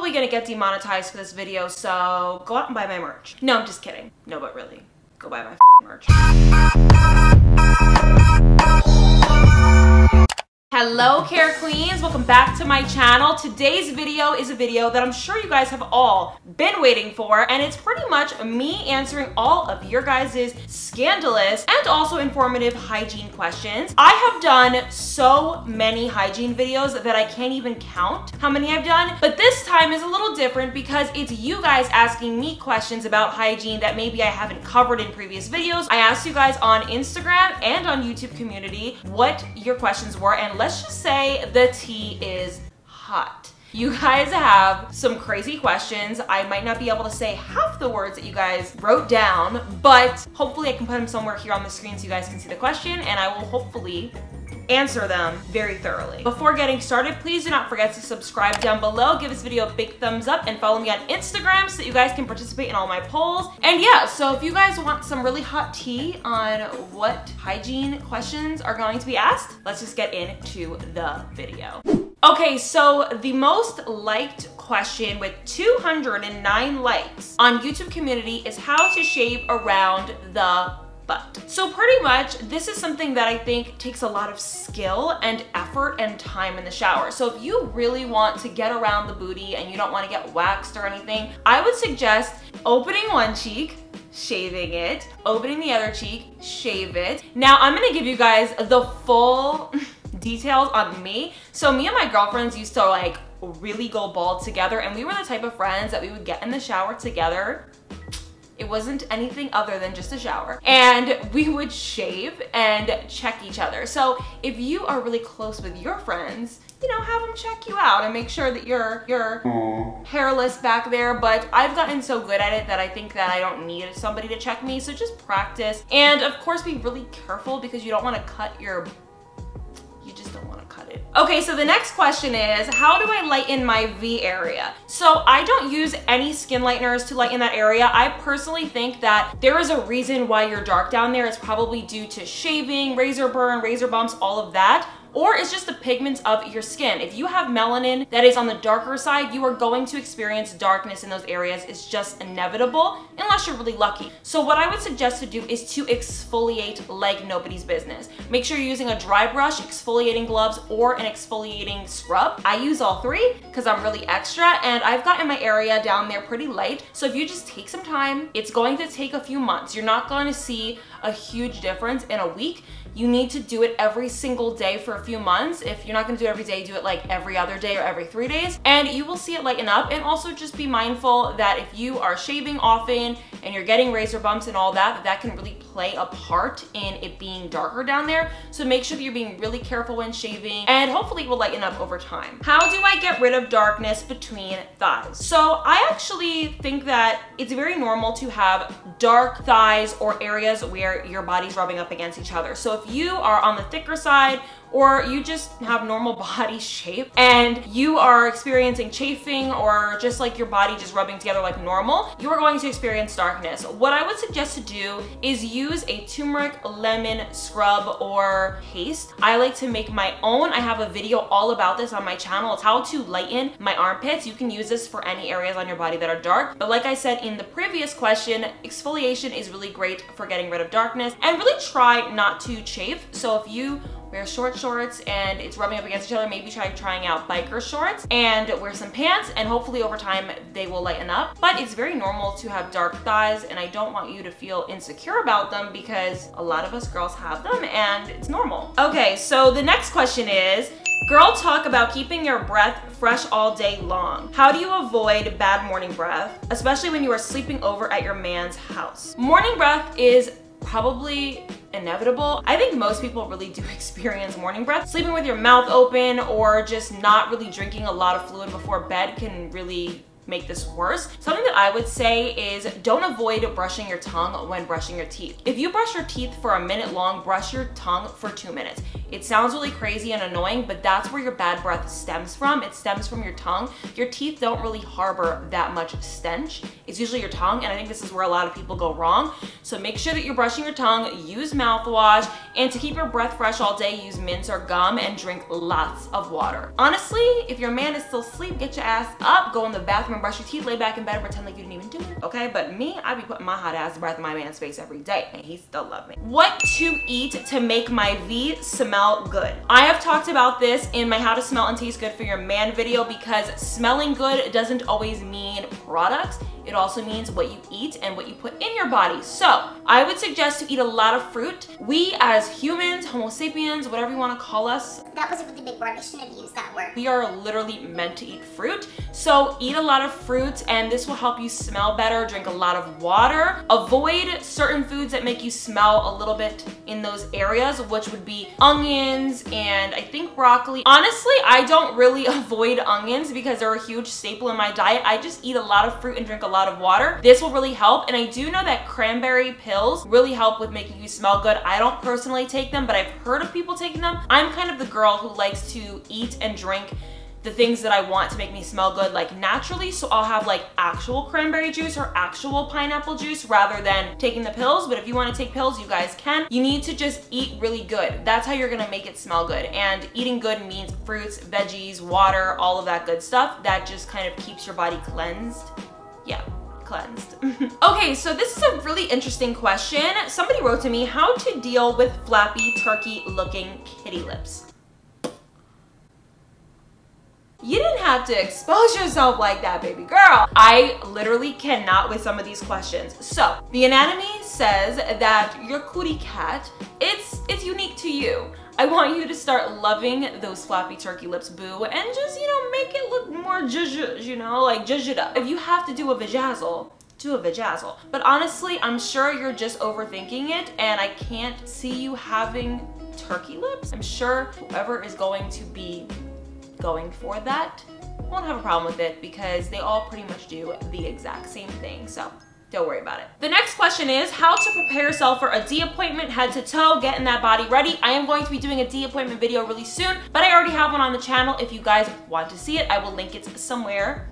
probably gonna get demonetized for this video, so go out and buy my merch. No, I'm just kidding. No, but really, go buy my merch. Hello Care Queens, welcome back to my channel. Today's video is a video that I'm sure you guys have all been waiting for, and it's pretty much me answering all of your guys' scandalous and also informative hygiene questions. I have done so many hygiene videos that I can't even count how many I've done, but this time is a little different because it's you guys asking me questions about hygiene that maybe I haven't covered in previous videos. I asked you guys on Instagram and on YouTube community what your questions were, and let's just say the tea is hot. You guys have some crazy questions. I might not be able to say half the words that you guys wrote down, but hopefully I can put them somewhere here on the screen so you guys can see the question, and I will hopefully answer them very thoroughly. Before getting started, please do not forget to subscribe down below, give this video a big thumbs up, and follow me on Instagram so that you guys can participate in all my polls. And yeah, so if you guys want some really hot tea on what hygiene questions are going to be asked, let's just get into the video. Okay, so the most liked question with 209 likes on YouTube community is how to shave around the butt. So pretty much this is something that I think takes a lot of skill and effort and time in the shower. So if you really want to get around the booty and you don't want to get waxed or anything, I would suggest opening one cheek, shaving it, opening the other cheek, shave it. Now I'm gonna give you guys the full details on me. So me and my girlfriends used to like really go bald together, and we were the type of friends that we would get in the shower together. It wasn't anything other than just a shower. And we would shave and check each other. So if you are really close with your friends, you know, have them check you out and make sure that you're hairless back there. But I've gotten so good at it that I think that I don't need somebody to check me. So just practice. And of course, be really careful because you don't want to cut you just don't want to cut it. Okay, so the next question is, how do I lighten my V area? So I don't use any skin lighteners to lighten that area. I personally think that there is a reason why you're dark down there. It's probably due to shaving, razor burn, razor bumps, all of that. Or it's just the pigments of your skin. If you have melanin that is on the darker side, you are going to experience darkness in those areas. It's just inevitable unless you're really lucky. So what I would suggest to do is to exfoliate like nobody's business. Make sure you're using a dry brush, exfoliating gloves, or an exfoliating scrub. I use all three because I'm really extra, and I've gotten my area down there pretty light. So if you just take some time, it's going to take a few months. You're not going to see a huge difference in a week. You need to do it every single day for a few months. If you're not gonna do it every day, do it like every other day or every 3 days, and you will see it lighten up. And also just be mindful that if you are shaving often and you're getting razor bumps and all that, that can really play a part in it being darker down there. So make sure that you're being really careful when shaving, and hopefully it will lighten up over time. How do I get rid of darkness between thighs? So I actually think that it's very normal to have dark thighs or areas where your body's rubbing up against each other. So if you are on the thicker side, or you just have normal body shape and you are experiencing chafing or just like your body just rubbing together like normal, you are going to experience darkness. What I would suggest to do is use a turmeric lemon scrub or paste. I like to make my own. I have a video all about this on my channel. It's how to lighten my armpits. You can use this for any areas on your body that are dark. But like I said in the previous question, exfoliation is really great for getting rid of darkness, and really try not to chafe. So if you wear short shorts and it's rubbing up against each other, maybe try trying out biker shorts and wear some pants, and hopefully over time they will lighten up. But it's very normal to have dark thighs, and I don't want you to feel insecure about them because a lot of us girls have them and it's normal. Okay, so the next question is, girl talk about keeping your breath fresh all day long. How do you avoid bad morning breath, especially when you are sleeping over at your man's house? Morning breath is probably inevitable. I think most people really do experience morning breath. Sleeping with your mouth open or just not really drinking a lot of fluid before bed can really make this worse. Something that I would say is don't avoid brushing your tongue when brushing your teeth. If you brush your teeth for a minute long, brush your tongue for 2 minutes. It sounds really crazy and annoying, but that's where your bad breath stems from. It stems from your tongue. Your teeth don't really harbor that much stench. It's usually your tongue, and I think this is where a lot of people go wrong. So make sure that you're brushing your tongue, use mouthwash, and to keep your breath fresh all day, use mints or gum and drink lots of water. Honestly, if your man is still asleep, get your ass up, go in the bathroom and brush your teeth, lay back in bed and pretend like you didn't even do it, okay? But me, I be putting my hot ass breath in my man's face every day, and he still love me. What to eat to make my V smell good? I have talked about this in my How to Smell and Taste Good for Your Man video, because smelling good doesn't always mean products. It also means what you eat and what you put in your body. So I would suggest to eat a lot of fruit. We as humans, Homo sapiens, whatever you want to call us. That was a really big word. I shouldn't have used that word. We are literally meant to eat fruit. So eat a lot of fruit, and this will help you smell better. Drink a lot of water. Avoid certain foods that make you smell a little bit in those areas, which would be onions and I think broccoli. Honestly, I don't really avoid onions because they're a huge staple in my diet. I just eat a lot of fruit and drink a lot of water. This will really help, and I do know that cranberry pills really help with making you smell good. I don't personally take them, but I've heard of people taking them. I'm kind of the girl who likes to eat and drink the things that I want to make me smell good, like naturally. So I'll have like actual cranberry juice or actual pineapple juice rather than taking the pills. But if you want to take pills, you guys can. You need to just eat really good. That's how you're gonna make it smell good. And eating good means fruits, veggies, water, all of that good stuff. That just kind of keeps your body cleansed. Yeah. Cleansed. Okay, so this is a really interesting question. Somebody wrote to me how to deal with flappy turkey looking kitty lips. You didn't have to expose yourself like that, baby girl. I literally cannot with some of these questions. So the anatomy says that your cootie cat, it's unique to you. I want you to start loving those flappy turkey lips, boo, and just, you know, make it look more zhuzh, you know, like zhuzh it up. If you have to do a vajazzle, do a vajazzle. But honestly, I'm sure you're just overthinking it, and I can't see you having turkey lips. I'm sure whoever is going to be going for that won't have a problem with it, because they all pretty much do the exact same thing. So don't worry about it. The next question is how to prepare yourself for a D appointment, head to toe, getting that body ready. I am going to be doing a D appointment video really soon, but I already have one on the channel. If you guys want to see it, I will link it somewhere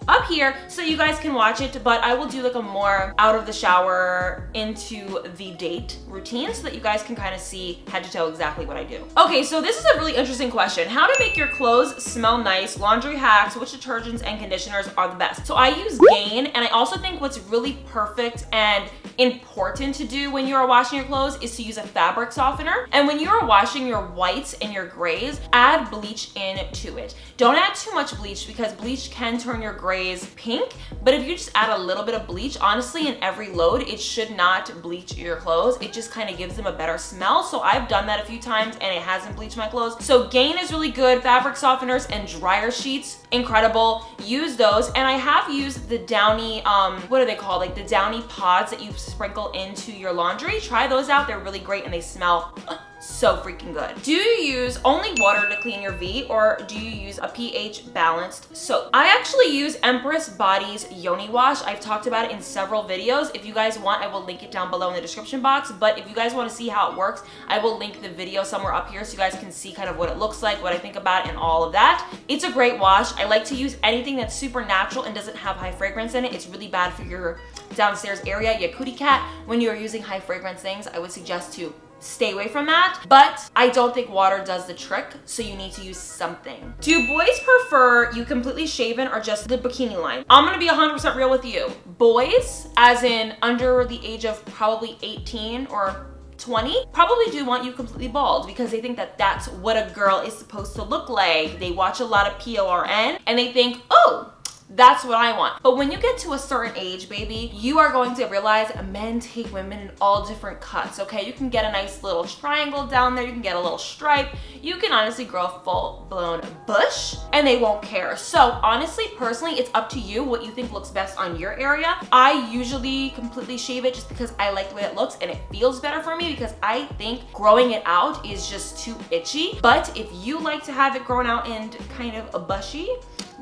up here so you guys can watch it, but I will do like a more out of the shower into the date routine so that you guys can kind of see head to toe exactly what I do. Okay, so this is a really interesting question. How to make your clothes smell nice, laundry hacks, which detergents and conditioners are the best. So I use Gain, and I also think what's really perfect and important to do when you are washing your clothes is to use a fabric softener. And when you are washing your whites and your grays, add bleach into it. Don't add too much bleach, because bleach can turn your grays pink, but if you just add a little bit of bleach, honestly, in every load, it should not bleach your clothes. It just kind of gives them a better smell. So I've done that a few times and it hasn't bleached my clothes. So Gain is really good. Fabric softeners and dryer sheets, incredible. Use those. And I have used the Downy, what are they called? Like the Downy pods that you sprinkle into your laundry. Try those out. They're really great and they smell so freaking good. Do you use only water to clean your V, or do you use a pH balanced soap? I actually use Empress Body's Yoni Wash. I've talked about it in several videos. If you guys want, I will link it down below in the description box, but if you guys want to see how it works, I will link the video somewhere up here so you guys can see kind of what it looks like, what I think about it, and all of that. It's a great wash. I like to use anything that's super natural and doesn't have high fragrance in it. It's really bad for your downstairs area, your cootie cat. When you're using high fragrance things, I would suggest to stay away from that, but I don't think water does the trick, so you need to use something. Do boys prefer you completely shaven or just the bikini line? I'm gonna be 100% real with you. Boys, as in under the age of probably 18 or 20, probably do want you completely bald, because they think that that's what a girl is supposed to look like. They watch a lot of PORN and they think, oh, that's what I want. But when you get to a certain age, baby, you are going to realize men take women in all different cuts, okay? You can get a nice little triangle down there, you can get a little stripe, you can honestly grow a full-blown bush and they won't care. So honestly, personally, it's up to you what you think looks best on your area. I usually completely shave it just because I like the way it looks and it feels better for me, because I think growing it out is just too itchy. But if you like to have it grown out and kind of a bushy,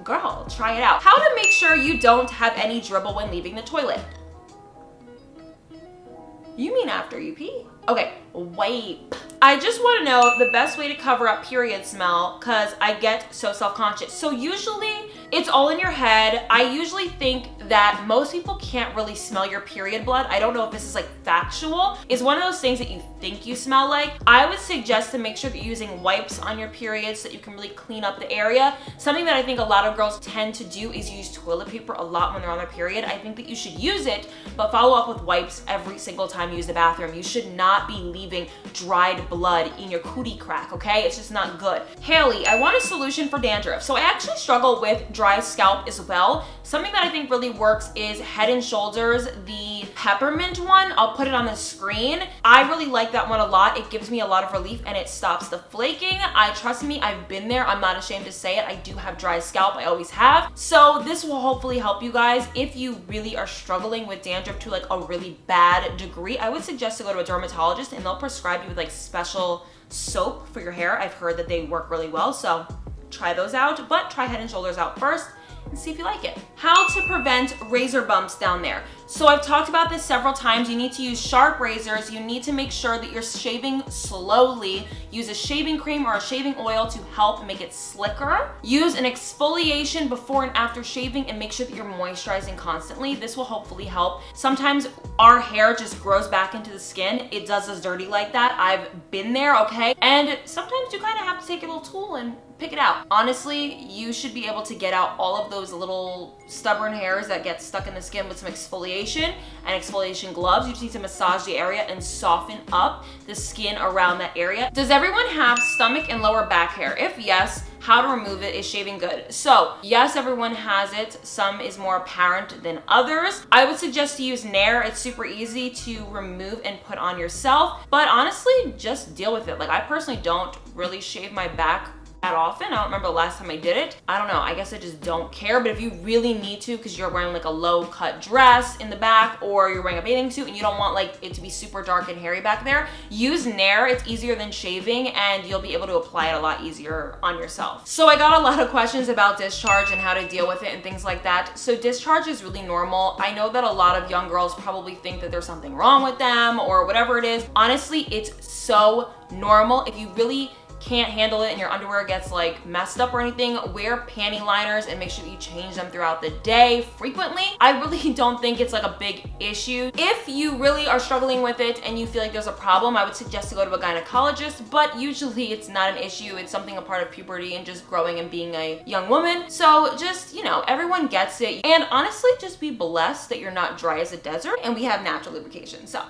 girl, try it out. How to make sure you don't have any dribble when leaving the toilet. You mean after you pee? Okay, wipe. I just want to know the best way to cover up period smell because I get so self-conscious. So usually it's all in your head. I usually think that most people can't really smell your period blood. I don't know if this is like factual. It's one of those things that you think you smell like. I would suggest to make sure that you're using wipes on your period so that you can really clean up the area. Something that I think a lot of girls tend to do is use toilet paper a lot when they're on their period. I think that you should use it, but follow up with wipes every single time you use the bathroom. You should not be leaving dried blood in your cootie crack, okay? It's just not good. Haley, I want a solution for dandruff. So I actually struggle with dry scalp as well. Something that I think really works is Head & Shoulders, the peppermint one. I'll put it on the screen. I really like that one a lot. It gives me a lot of relief and it stops the flaking. Trust me, I've been there. I'm not ashamed to say it. I do have dry scalp. I always have. So this will hopefully help you guys. If you really are struggling with dandruff to like a really bad degree, I would suggest to go to a dermatologist and they'll prescribe you with like special soap for your hair. I've heard that they work really well, so try those out, but try Head & Shoulders out first and see if you like it. How to prevent razor bumps down there. So I've talked about this several times. You need to use sharp razors. You need to make sure that you're shaving slowly. Use a shaving cream or a shaving oil to help make it slicker. Use an exfoliation before and after shaving and make sure that you're moisturizing constantly. This will hopefully help. Sometimes our hair just grows back into the skin. It does us dirty like that. I've been there, okay? And sometimes you kind of have to take a little tool and pick it out. Honestly, you should be able to get out all of those little stubborn hairs that get stuck in the skin with some exfoliation and exfoliation gloves. You just need to massage the area and soften up the skin around that area. Does everyone have stomach and lower back hair? If yes, how to remove it? Is shaving good? So yes, everyone has it. Some is more apparent than others. I would suggest to use Nair. It's super easy to remove and put on yourself, but honestly, just deal with it. Like I personally don't really shave my back that often. I don't remember the last time I did it. I don't know, I guess I just don't care, but if you really need to because you're wearing like a low cut dress in the back or you're wearing a bathing suit and you don't want like it to be super dark and hairy back there, use Nair. It's easier than shaving and you'll be able to apply it a lot easier on yourself. So I got a lot of questions about discharge and how to deal with it and things like that. So discharge is really normal. I know that a lot of young girls probably think that there's something wrong with them or whatever it is. Honestly, it's so normal. If you really can't handle it and your underwear gets like messed up or anything, wear panty liners and make sure that you change them throughout the day frequently. I really don't think it's like a big issue. If you really are struggling with it and you feel like there's a problem, I would suggest to go to a gynecologist, but usually it's not an issue. It's something a part of puberty and just growing and being a young woman. So just, you know, everyone gets it. And honestly, just be blessed that you're not dry as a desert and we have natural lubrication. So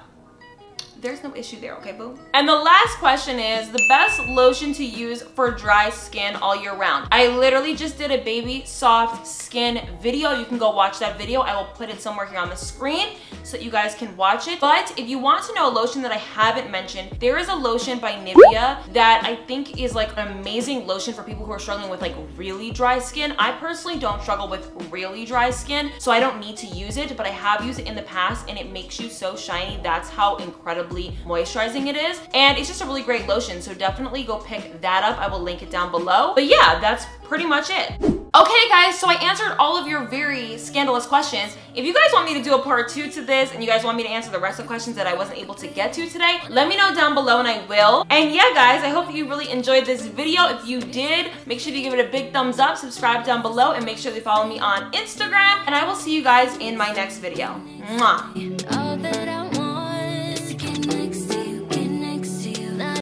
there's no issue there, okay, boo? And the last question is the best lotion to use for dry skin all year round. I literally just did a baby soft skin video. You can go watch that video. I will put it somewhere here on the screen so that you guys can watch it. But if you want to know a lotion that I haven't mentioned, there is a lotion by Nivea that I think is like an amazing lotion for people who are struggling with like really dry skin. I personally don't struggle with really dry skin, so I don't need to use it, but I have used it in the past and it makes you so shiny. That's how incredibly moisturizing it is. And it's just a really great lotion, so definitely go pick that up. I will link it down below. But yeah, that's pretty much it. Okay guys, so I answered all of your very scandalous questions. If you guys want me to do a part 2 to this and you guys want me to answer the rest of the questions that I wasn't able to get to today, let me know down below and I will. And yeah guys, I hope that you really enjoyed this video. If you did, make sure to give it a big thumbs up, subscribe down below, and make sure to follow me on Instagram. And I will see you guys in my next video. Mwah.